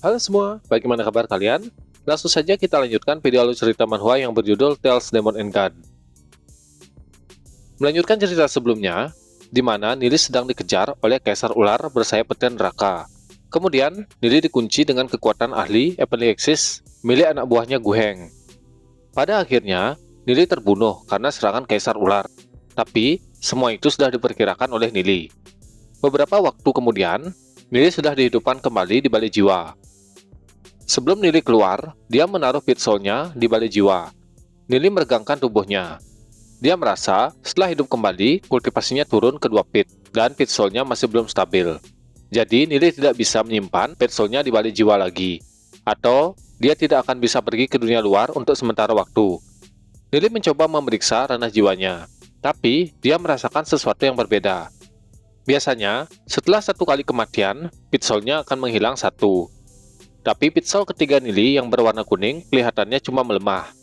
Halo semua, bagaimana kabar kalian? Langsung saja kita lanjutkan video alur cerita manhwa yang berjudul Tales Demon and God. Melanjutkan cerita sebelumnya, di mana Nili sedang dikejar oleh Kaisar Ular bersayap petir neraka. Kemudian, Nili dikunci dengan kekuatan ahli Epelixis milik anak buahnya Guheng. Pada akhirnya, Nili terbunuh karena serangan Kaisar Ular. Tapi, semua itu sudah diperkirakan oleh Nili. Beberapa waktu kemudian, Nili sudah dihidupkan kembali di Balai Jiwa. Sebelum Nili keluar, dia menaruh pit soul-nya di Balai Jiwa. Nili meregangkan tubuhnya. Dia merasa setelah hidup kembali, kultivasinya turun ke 2 pit, dan pit soul-nya masih belum stabil. Jadi, Nili tidak bisa menyimpan pit soul-nya di Balai Jiwa lagi. Atau, dia tidak akan bisa pergi ke dunia luar untuk sementara waktu. Nili mencoba memeriksa ranah jiwanya, tapi dia merasakan sesuatu yang berbeda. Biasanya, setelah 1 kali kematian, pit soul-nya akan menghilang 1. Tapi pit soul ketiga Nili yang berwarna kuning kelihatannya cuma melemah.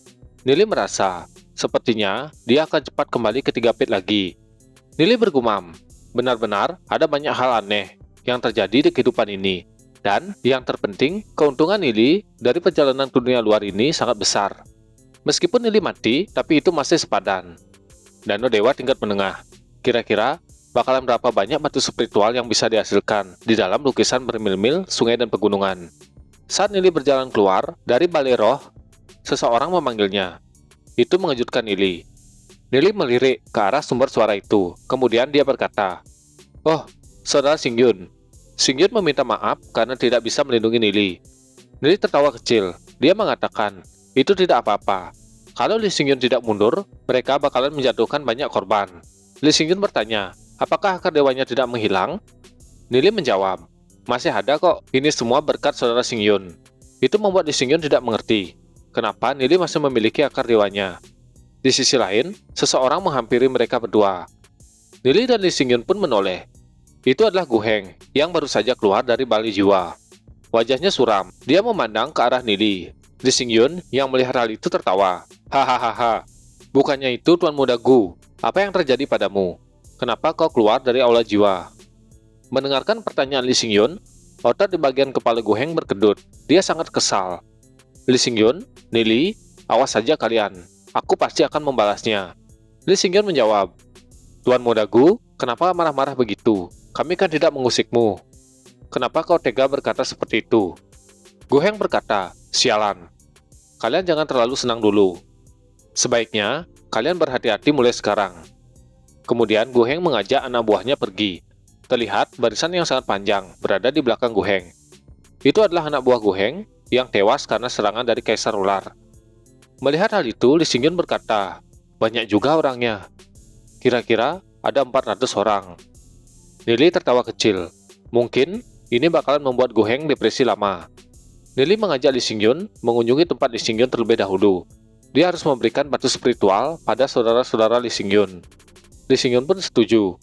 Nili merasa, sepertinya dia akan cepat kembali ke 3 pit lagi. Nili bergumam, benar-benar ada banyak hal aneh yang terjadi di kehidupan ini. Dan yang terpenting, keuntungan Nili dari perjalanan ke dunia luar ini sangat besar. Meskipun Nili mati, tapi itu masih sepadan. Danau Dewa tingkat menengah. Kira-kira bakalan berapa banyak batu spiritual yang bisa dihasilkan di dalam lukisan bermil-mil sungai dan pegunungan. Saat Nili berjalan keluar dari Balai Roh, seseorang memanggilnya. Itu mengejutkan Nili. Nili melirik ke arah sumber suara itu. Kemudian dia berkata, "Oh, saudara Xingyun." Xingyun meminta maaf karena tidak bisa melindungi Nili. Nili tertawa kecil. Dia mengatakan, itu tidak apa-apa. Kalau Li Xingyun tidak mundur, mereka bakalan menjatuhkan banyak korban. Li Xingyun bertanya, apakah akar dewanya tidak menghilang? Nili menjawab, masih ada kok, ini semua berkat saudara Xingyun. Itu membuat Li Xingyun tidak mengerti kenapa Nili masih memiliki akar dewanya. Di sisi lain, seseorang menghampiri mereka berdua. Nili dan Li Xingyun pun menoleh. Itu adalah Guheng yang baru saja keluar dari Balai Jiwa. Wajahnya suram, dia memandang ke arah Nili. Li Xingyun yang melihat hal itu tertawa. Hahaha, bukannya itu Tuan Muda Gu, apa yang terjadi padamu? Kenapa kau keluar dari Aula Jiwa? Mendengarkan pertanyaan Li Xingyun, otot di bagian kepala Guheng berkedut. Dia sangat kesal. Li Xingyun, Nili, awas saja kalian. Aku pasti akan membalasnya. Li Xingyun menjawab, Tuan Muda Gu, kenapa marah-marah begitu? Kami kan tidak mengusikmu. Kenapa kau tega berkata seperti itu? Guheng berkata, sialan. Kalian jangan terlalu senang dulu. Sebaiknya, kalian berhati-hati mulai sekarang. Kemudian Guheng mengajak anak buahnya pergi. Terlihat barisan yang sangat panjang berada di belakang Guheng. Itu adalah anak buah Guheng yang tewas karena serangan dari Kaisar Ular. Melihat hal itu, Li Xingyun berkata, banyak juga orangnya. Kira-kira ada 400 orang. Nili tertawa kecil. Mungkin ini bakalan membuat Guheng depresi lama. Nili mengajak Li Xingyun mengunjungi tempat Li Xingyun terlebih dahulu. Dia harus memberikan batu spiritual pada saudara-saudara Li Xingyun. Li Xingyun pun setuju.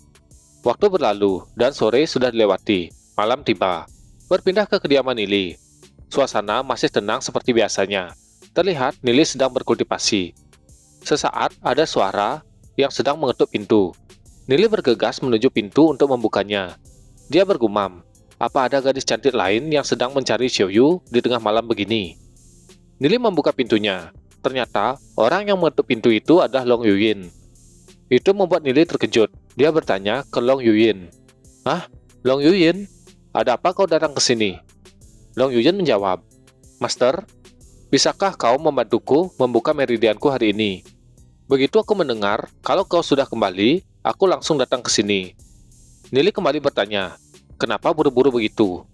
Waktu berlalu dan sore sudah dilewati. Malam tiba. Berpindah ke kediaman Nili. Suasana masih tenang seperti biasanya. Terlihat Nili sedang berkultivasi. Sesaat ada suara yang sedang mengetuk pintu. Nili bergegas menuju pintu untuk membukanya. Dia bergumam, apa ada gadis cantik lain yang sedang mencari Xiaoyu di tengah malam begini? Nili membuka pintunya. Ternyata orang yang mengetuk pintu itu adalah Long Yuyin. Itu membuat Nili terkejut. Dia bertanya ke Long Yuyin. Hah? Long Yuyin? Ada apa kau datang ke sini? Long Yuyin menjawab, Master, bisakah kau membantuku membuka meridianku hari ini? Begitu aku mendengar kalau kau sudah kembali, aku langsung datang ke sini. Nili kembali bertanya, kenapa buru-buru begitu?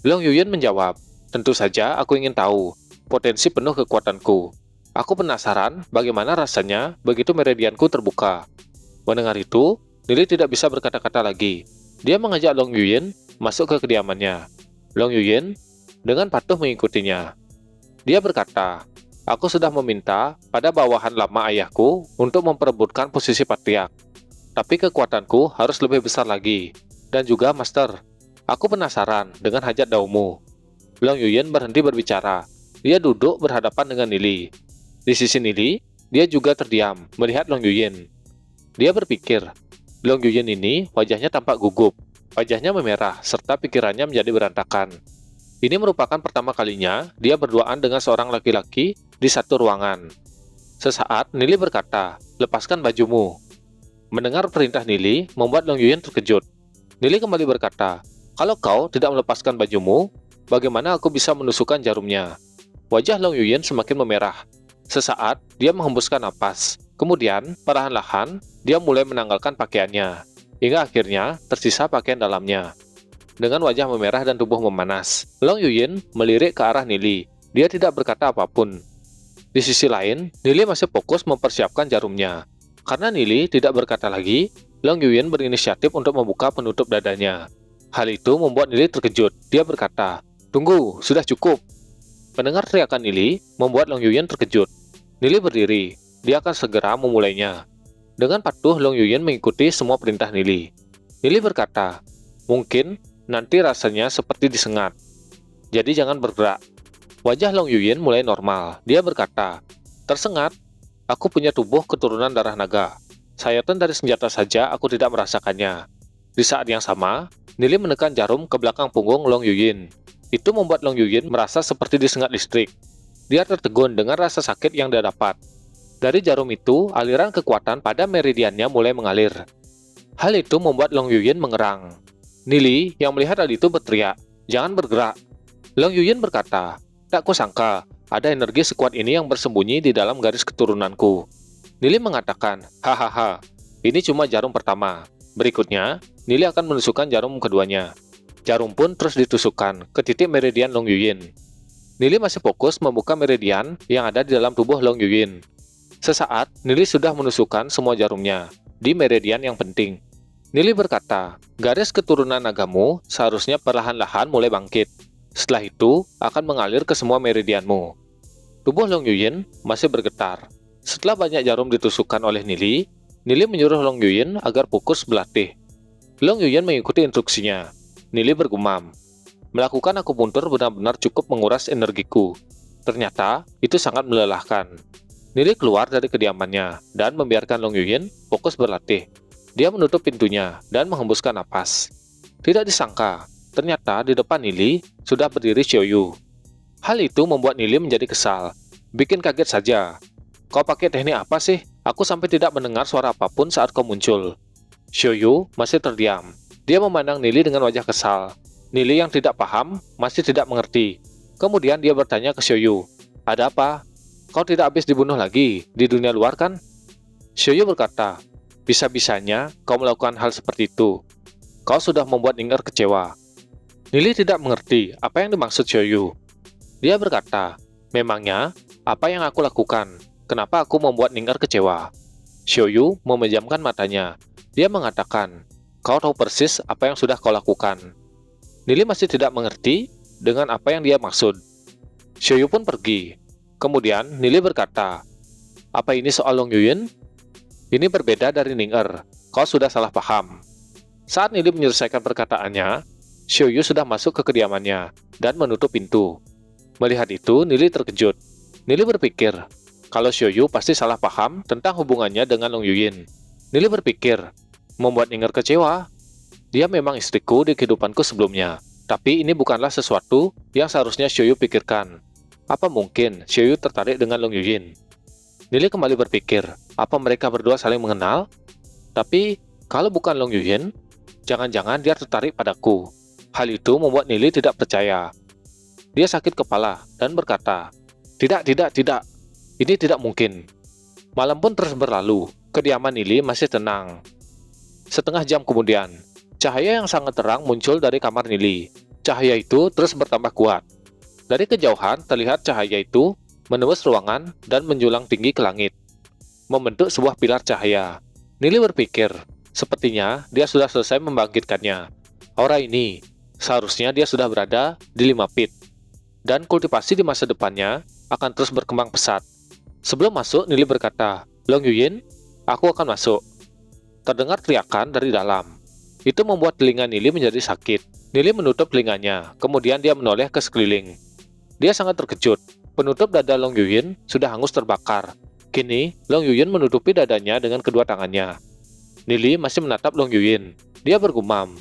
Long Yuyin menjawab, tentu saja aku ingin tahu potensi penuh kekuatanku. Aku penasaran bagaimana rasanya begitu meridianku terbuka. Mendengar itu, Nili tidak bisa berkata-kata lagi. Dia mengajak Long Yuyin masuk ke kediamannya. Long Yuyin dengan patuh mengikutinya. Dia berkata, aku sudah meminta pada bawahan lama ayahku untuk memperebutkan posisi patriark. Tapi kekuatanku harus lebih besar lagi. Dan juga, Master, aku penasaran dengan hajat daumu. Long Yuyin berhenti berbicara. Dia duduk berhadapan dengan Nili. Di sisi Nili, dia juga terdiam melihat Long Yuyin. Dia berpikir, Long Yuyin ini wajahnya tampak gugup. Wajahnya memerah, serta pikirannya menjadi berantakan. Ini merupakan pertama kalinya dia berduaan dengan seorang laki-laki di satu ruangan. Sesaat, Nili berkata, "Lepaskan bajumu." Mendengar perintah Nili, membuat Long Yuyin terkejut. Nili kembali berkata, "Kalau kau tidak melepaskan bajumu, bagaimana aku bisa menusukkan jarumnya?" Wajah Long Yuyin semakin memerah. Sesaat, dia menghembuskan napas. Kemudian, perlahan-lahan, dia mulai menanggalkan pakaiannya. Hingga akhirnya, tersisa pakaian dalamnya. Dengan wajah memerah dan tubuh memanas, Long Yuyin melirik ke arah Nili. Dia tidak berkata apapun. Di sisi lain, Nili masih fokus mempersiapkan jarumnya. Karena Nili tidak berkata lagi, Long Yuyin berinisiatif untuk membuka penutup dadanya. Hal itu membuat Nili terkejut. Dia berkata, "Tunggu, sudah cukup." Mendengar teriakan Nili, membuat Long Yuyin terkejut. Nili berdiri. Dia akan segera memulainya. Dengan patuh, Long Yuyin mengikuti semua perintah Nili. Nili berkata, "Mungkin nanti rasanya seperti disengat. Jadi jangan bergerak." Wajah Long Yuyin mulai normal. Dia berkata, "Tersengat? Aku punya tubuh keturunan darah naga. Sayatan dari senjata saja aku tidak merasakannya." Di saat yang sama, Nili menekan jarum ke belakang punggung Long Yuyin. Itu membuat Long Yuyin merasa seperti disengat listrik. Dia tertegun dengan rasa sakit yang dia dapat. Dari jarum itu, aliran kekuatan pada meridiannya mulai mengalir. Hal itu membuat Long Yuyin mengerang. Nili yang melihat hal itu berteriak, "Jangan bergerak." Long Yuyin berkata, "Tak kusangka, ada energi sekuat ini yang bersembunyi di dalam garis keturunanku." Nili mengatakan, "Hahaha, ini cuma jarum pertama. Berikutnya, Nili akan menusukkan jarum keduanya." Jarum pun terus ditusukkan ke titik meridian Long Yuyin. Nili masih fokus membuka meridian yang ada di dalam tubuh Long Yuyin. Sesaat, Nili sudah menusukkan semua jarumnya di meridian yang penting. Nili berkata, "Garis keturunan nagamu seharusnya perlahan-lahan mulai bangkit. Setelah itu, akan mengalir ke semua meridianmu." Tubuh Long Yuyin masih bergetar. Setelah banyak jarum ditusukkan oleh Nili, Nili menyuruh Long Yuyin agar fokus berlatih. Long Yuyin mengikuti instruksinya. Nili bergumam, "Melakukan akupuntur benar-benar cukup menguras energiku. Ternyata, itu sangat melelahkan." Nili keluar dari kediamannya dan membiarkan Long Yuyin fokus berlatih. Dia menutup pintunya dan menghembuskan napas. Tidak disangka, ternyata di depan Nili sudah berdiri Xiaoyu. Hal itu membuat Nili menjadi kesal. "Bikin kaget saja. Kau pakai teknik apa sih? Aku sampai tidak mendengar suara apapun saat kau muncul." Xiaoyu masih terdiam. Dia memandang Nili dengan wajah kesal. Nili yang tidak paham masih tidak mengerti. Kemudian dia bertanya ke Xiaoyu, "Ada apa? Kau tidak habis dibunuh lagi di dunia luar kan?" Xiaoyu berkata, "Bisa-bisanya kau melakukan hal seperti itu. Kau sudah membuat Ning'er kecewa." Nili tidak mengerti apa yang dimaksud Xiaoyu. Dia berkata, "Memangnya, apa yang aku lakukan? Kenapa aku membuat Ning'er kecewa?" Xiaoyu memejamkan matanya. Dia mengatakan, "Kau tahu persis apa yang sudah kau lakukan." Nili masih tidak mengerti dengan apa yang dia maksud. Xiaoyu pun pergi. Kemudian Nili berkata, "Apa ini soal Long Yuyin? Ini berbeda dari Ning'er. Kau sudah salah paham." Saat Nili menyelesaikan perkataannya, Xiaoyu sudah masuk ke kediamannya dan menutup pintu. Melihat itu, Nili terkejut. Nili berpikir, kalau Xiaoyu pasti salah paham tentang hubungannya dengan Long Yuyin. Nili berpikir, membuat Ning'er kecewa. Dia memang istriku di kehidupanku sebelumnya, tapi ini bukanlah sesuatu yang seharusnya Xiaoyu pikirkan. Apa mungkin Xiaoyu tertarik dengan Long Yuyin? Nili kembali berpikir, apa mereka berdua saling mengenal? Tapi, kalau bukan Long Yuyin, jangan-jangan dia tertarik padaku. Hal itu membuat Nili tidak percaya. Dia sakit kepala dan berkata, Tidak. Ini tidak mungkin." Malam pun terus berlalu. Kediaman Nili masih tenang. Setengah jam kemudian, cahaya yang sangat terang muncul dari kamar Nili. Cahaya itu terus bertambah kuat. Dari kejauhan terlihat cahaya itu menembus ruangan dan menjulang tinggi ke langit, membentuk sebuah pilar cahaya. Nili berpikir, sepertinya dia sudah selesai membangkitkannya. Aura ini, seharusnya dia sudah berada di 5 pit, dan kultivasi di masa depannya akan terus berkembang pesat. Sebelum masuk, Nili berkata, "Long Yuyin, aku akan masuk." Terdengar teriakan dari dalam. Itu membuat telinga Nili menjadi sakit. Nili menutup telinganya, kemudian dia menoleh ke sekeliling. Dia sangat terkejut. Penutup dada Long Yuyin sudah hangus terbakar. Kini, Long Yuyin menutupi dadanya dengan kedua tangannya. Nili masih menatap Long Yuyin. Dia bergumam,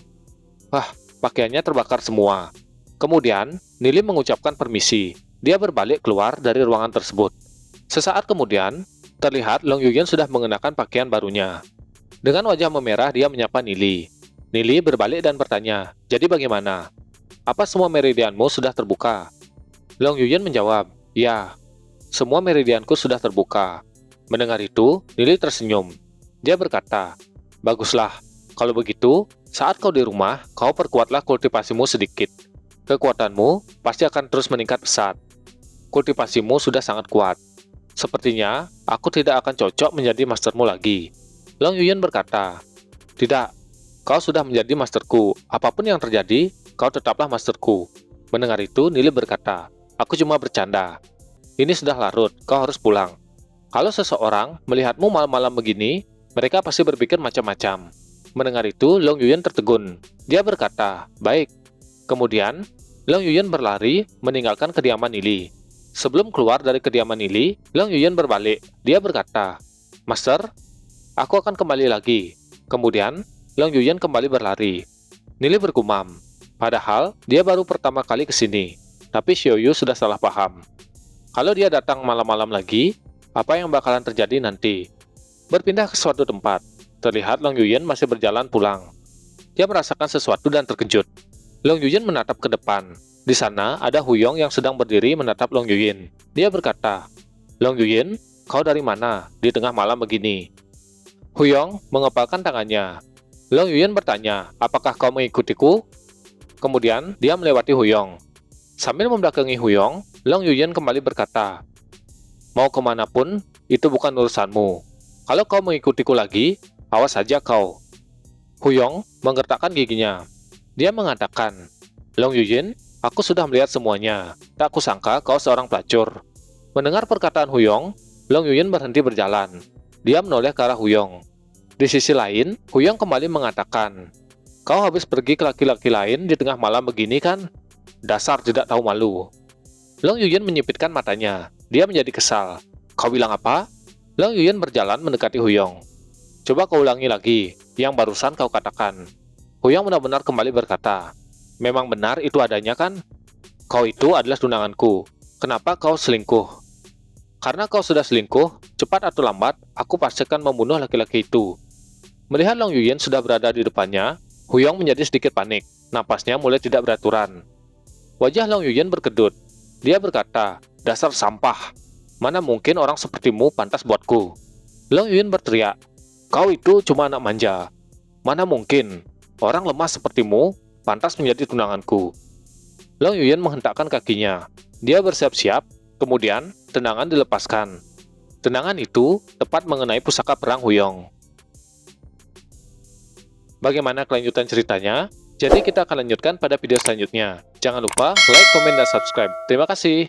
"Wah, pakaiannya terbakar semua." Kemudian, Nili mengucapkan permisi. Dia berbalik keluar dari ruangan tersebut. Sesaat kemudian, terlihat Long Yuyen sudah mengenakan pakaian barunya. Dengan wajah memerah, dia menyapa Nili. Nili berbalik dan bertanya, "Jadi bagaimana? Apa semua meridianmu sudah terbuka?" Long Yuyen menjawab, "Ya, semua meridianku sudah terbuka." Mendengar itu, Nili tersenyum. Dia berkata, "Baguslah. Kalau begitu, saat kau di rumah, kau perkuatlah kultivasimu sedikit. Kekuatanmu pasti akan terus meningkat pesat. Kultivasimu sudah sangat kuat. Sepertinya, aku tidak akan cocok menjadi mastermu lagi." Long Yuyen berkata, "Tidak, kau sudah menjadi masterku. Apapun yang terjadi, kau tetaplah masterku." Mendengar itu, Nili berkata, "Aku cuma bercanda. Ini sudah larut, kau harus pulang." Kalau seseorang melihatmu malam-malam begini, mereka pasti berpikir macam-macam. Mendengar itu, Long Yuyen tertegun. Dia berkata, "Baik." Kemudian, Long Yuyen berlari meninggalkan kediaman Nili. Sebelum keluar dari kediaman Nili, Long Yuyen berbalik. Dia berkata, "Master, aku akan kembali lagi." Kemudian, Long Yuyen kembali berlari. Nili bergumam. Padahal, dia baru pertama kali ke sini. Tapi Xiaoyu sudah salah paham. Kalau dia datang malam-malam lagi, apa yang bakalan terjadi nanti? Berpindah ke suatu tempat. Terlihat Long Yuyen masih berjalan pulang. Dia merasakan sesuatu dan terkejut. Long Yuyen menatap ke depan. Di sana ada Huyong yang sedang berdiri menatap Long Yuyen. Dia berkata, "Long Yuyen, kau dari mana di tengah malam begini?" Huyong mengepalkan tangannya. Long Yuyen bertanya, "Apakah kau mengikutiku?" Kemudian dia melewati Huyong. Sambil membelakangi Huyong, Long Yuyen kembali berkata, "Mau kemanapun, itu bukan urusanmu. Kalau kau mengikutiku lagi, awas saja kau." Huyong menggertakkan giginya. Dia mengatakan, "Long Yuyen, aku sudah melihat semuanya. Tak kusangka kau seorang pelacur." Mendengar perkataan Huyong, Long Yuyen berhenti berjalan. Dia menoleh ke arah Huyong. Di sisi lain, Huyong kembali mengatakan, "Kau habis pergi ke laki-laki lain di tengah malam begini kan? Dasar tidak tahu malu." Long Yuyen menyipitkan matanya. Dia menjadi kesal. "Kau bilang apa?" Long Yuyen berjalan mendekati Huyong. "Coba kau ulangi lagi, yang barusan kau katakan." Huyong benar-benar kembali berkata, "Memang benar itu adanya kan? Kau itu adalah tunanganku. Kenapa kau selingkuh?" "Karena kau sudah selingkuh, cepat atau lambat, aku pasti akan membunuh laki-laki itu." Melihat Long Yuyen sudah berada di depannya, Huyong menjadi sedikit panik. Napasnya mulai tidak beraturan. Wajah Long Yuyen berkedut. Dia berkata, "Dasar sampah. Mana mungkin orang sepertimu pantas buatku." Long Yuyen berteriak, "Kau itu cuma anak manja. Mana mungkin orang lemah sepertimu pantas menjadi tunanganku." Long Yuyen menghentakkan kakinya. Dia bersiap-siap, kemudian tendangan dilepaskan. Tendangan itu tepat mengenai pusaka perang Huyong. Bagaimana kelanjutan ceritanya? Jadi kita akan lanjutkan pada video selanjutnya. Jangan lupa like, komen, dan subscribe. Terima kasih.